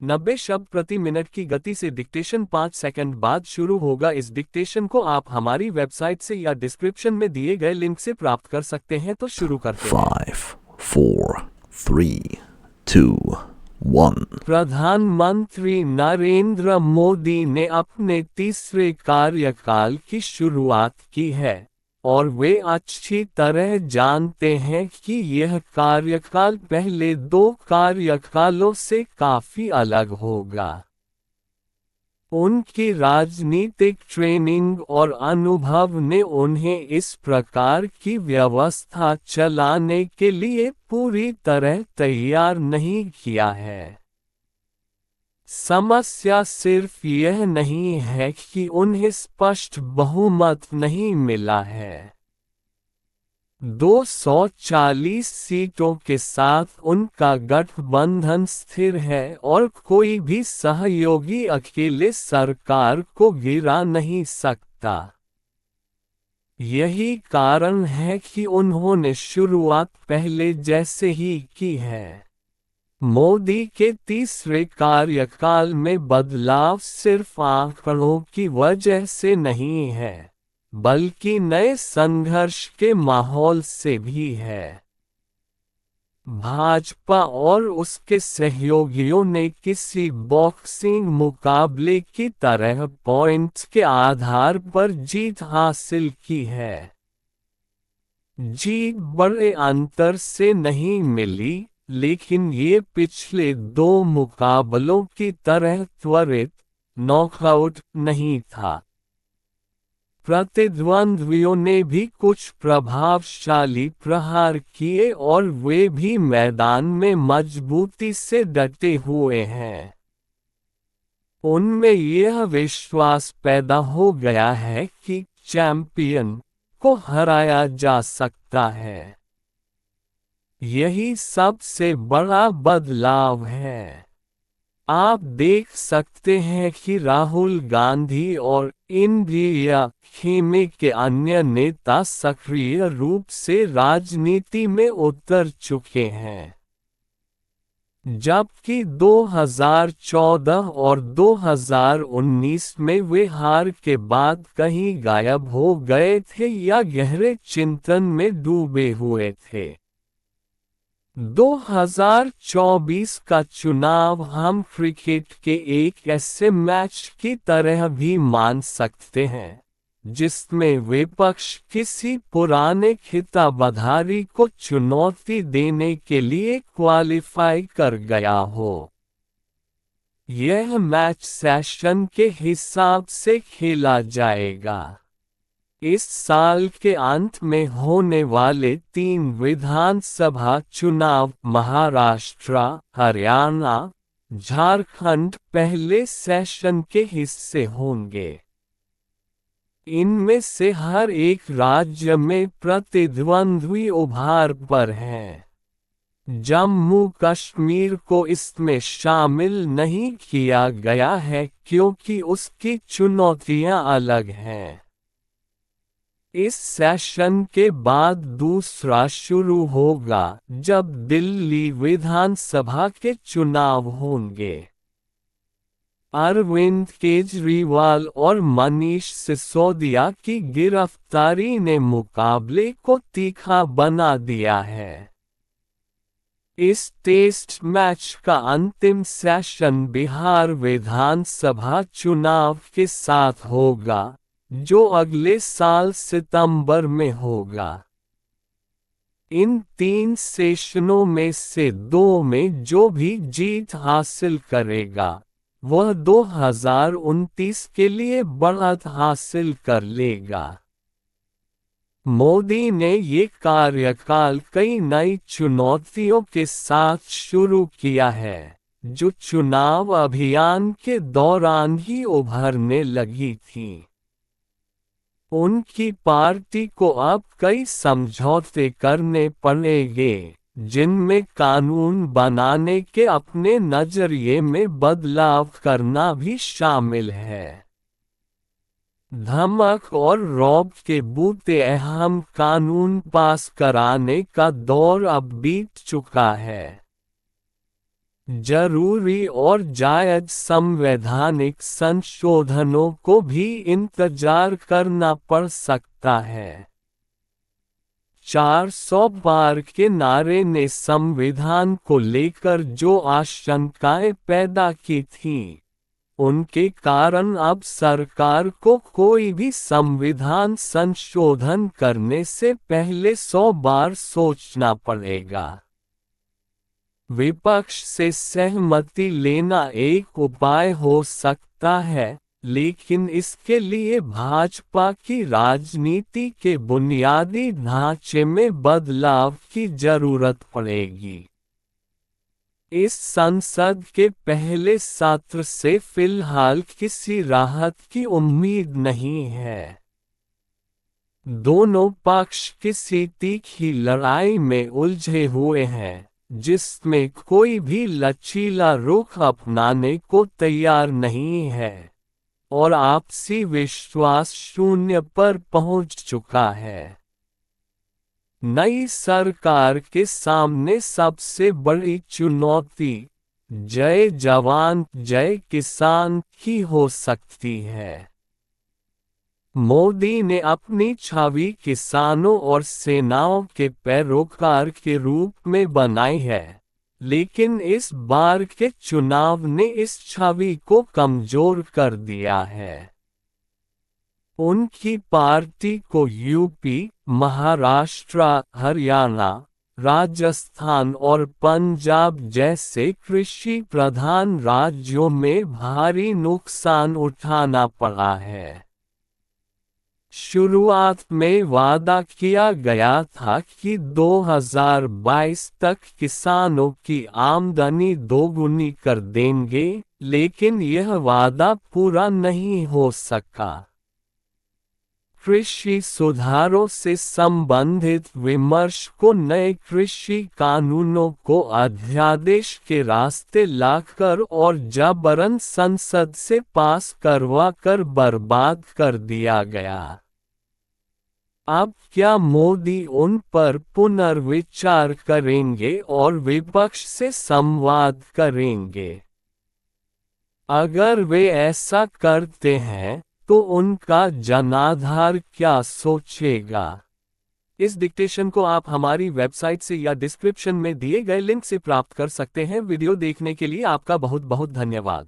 90 शब्द प्रति मिनट की गति से डिक्टेशन 5 सेकंड बाद शुरू होगा। इस डिक्टेशन को आप हमारी वेबसाइट से या डिस्क्रिप्शन में दिए गए लिंक से प्राप्त कर सकते हैं। तो शुरू करते हैं। 5, 4, 3, 2, 1। प्रधानमंत्री नरेंद्र मोदी ने अपने तीसरे कार्यकाल की शुरुआत की है और वे अच्छी तरह जानते हैं कि यह कार्यकाल पहले 2 कार्यकालों से काफी अलग होगा। उनकी राजनीतिक ट्रेनिंग और अनुभव ने उन्हें इस प्रकार की व्यवस्था चलाने के लिए पूरी तरह तैयार नहीं किया है। समस्या सिर्फ यह नहीं है कि उन्हें स्पष्ट बहुमत नहीं मिला है। 240 सीटों के साथ उनका गठबंधन स्थिर है और कोई भी सहयोगी अकेले सरकार को गिरा नहीं सकता। यही कारण है कि उन्होंने शुरुआत पहले जैसे ही की है। मोदी के तीसरे कार्यकाल में बदलाव सिर्फ आंकड़ों की वजह से नहीं है, बल्कि नए संघर्ष के माहौल से भी है। भाजपा और उसके सहयोगियों ने किसी बॉक्सिंग मुकाबले की तरह पॉइंट्स के आधार पर जीत हासिल की है। जीत बड़े अंतर से नहीं मिली, लेकिन ये पिछले 2 मुकाबलों की तरह त्वरित नॉकआउट नहीं था। प्रतिद्वंद्वियों ने भी कुछ प्रभावशाली प्रहार किए और वे भी मैदान में मजबूती से डटे हुए हैं। उनमें यह विश्वास पैदा हो गया है कि चैंपियन को हराया जा सकता है। यही सबसे बड़ा बदलाव है। आप देख सकते हैं कि राहुल गांधी और इंडिया खेमे के अन्य नेता सक्रिय रूप से राजनीति में उतर चुके हैं। जबकि 2014 और 2019 में वे हार के बाद कहीं गायब हो गए थे या गहरे चिंतन में डूबे हुए थे। 2024 का चुनाव हम क्रिकेट के एक ऐसे मैच की तरह भी मान सकते हैं, जिसमें विपक्ष किसी पुराने खिताबधारी को चुनौती देने के लिए क्वालिफाई कर गया हो। यह मैच सेशन के हिसाब से खेला जाएगा। इस साल के अंत में होने वाले 3 विधानसभा चुनाव महाराष्ट्र, हरियाणा, झारखंड पहले सेशन के हिस्से होंगे। इनमें से हर एक राज्य में प्रतिद्वंद्वी उभार पर हैं। जम्मू कश्मीर को इसमें शामिल नहीं किया गया है क्योंकि उसकी चुनौतियां अलग हैं। इस सेशन के बाद दूसरा शुरू होगा जब दिल्ली विधानसभा के चुनाव होंगे। अरविंद केजरीवाल और मनीष सिसोदिया की गिरफ्तारी ने मुकाबले को तीखा बना दिया है। इस टेस्ट मैच का अंतिम सेशन बिहार विधानसभा चुनाव के साथ होगा, जो अगले साल सितंबर में होगा। इन 3 सेशनों में से 2 में जो भी जीत हासिल करेगा, वह 2029 के लिए बढ़त हासिल कर लेगा। मोदी ने ये कार्यकाल कई नई चुनौतियों के साथ शुरू किया है, जो चुनाव अभियान के दौरान ही उभरने लगी थीं। उनकी पार्टी को अब कई समझौते करने पड़ेंगे, जिनमें कानून बनाने के अपने नजरिए में बदलाव करना भी शामिल है। धमक और रौब के बूते अहम कानून पास कराने का दौर अब बीत चुका है। जरूरी और जायज संवैधानिक संशोधनों को भी इंतजार करना पड़ सकता है। 400 पार के नारे ने संविधान को लेकर जो आशंकाएं पैदा की थीं, उनके कारण अब सरकार को कोई भी संविधान संशोधन करने से पहले 100 बार सोचना पड़ेगा। विपक्ष से सहमति लेना एक उपाय हो सकता है, लेकिन इसके लिए भाजपा की राजनीति के बुनियादी ढांचे में बदलाव की जरूरत पड़ेगी। इस संसद के पहले सत्र से फिलहाल किसी राहत की उम्मीद नहीं है। दोनों पक्ष किसी तीखी लड़ाई में उलझे हुए हैं, जिसमें कोई भी लचीला रुख अपनाने को तैयार नहीं है, और आपसी विश्वास शून्य पर पहुंच चुका है। नई सरकार के सामने सबसे बड़ी चुनौती जय जवान जय किसान की हो सकती है। मोदी ने अपनी छवि किसानों और सेनाओं के पैरोकार के रूप में बनाई है, लेकिन इस बार के चुनाव ने इस छवि को कमजोर कर दिया है। उनकी पार्टी को यूपी, महाराष्ट्र, हरियाणा, राजस्थान और पंजाब जैसे कृषि प्रधान राज्यों में भारी नुकसान उठाना पड़ा है। शुरुआत में वादा किया गया था कि 2022 तक किसानों की आमदनी दोगुनी कर देंगे, लेकिन यह वादा पूरा नहीं हो सका। कृषि सुधारों से संबंधित विमर्श को नए कृषि कानूनों को अध्यादेश के रास्ते लाकर और जबरन संसद से पास करवा कर बर्बाद कर दिया गया। अब क्या मोदी उन पर पुनर्विचार करेंगे और विपक्ष से संवाद करेंगे? अगर वे ऐसा करते हैं, तो उनका जनाधार क्या सोचेगा? इस डिक्टेशन को आप हमारी वेबसाइट से या डिस्क्रिप्शन में दिए गए लिंक से प्राप्त कर सकते हैं। वीडियो देखने के लिए आपका बहुत बहुत धन्यवाद।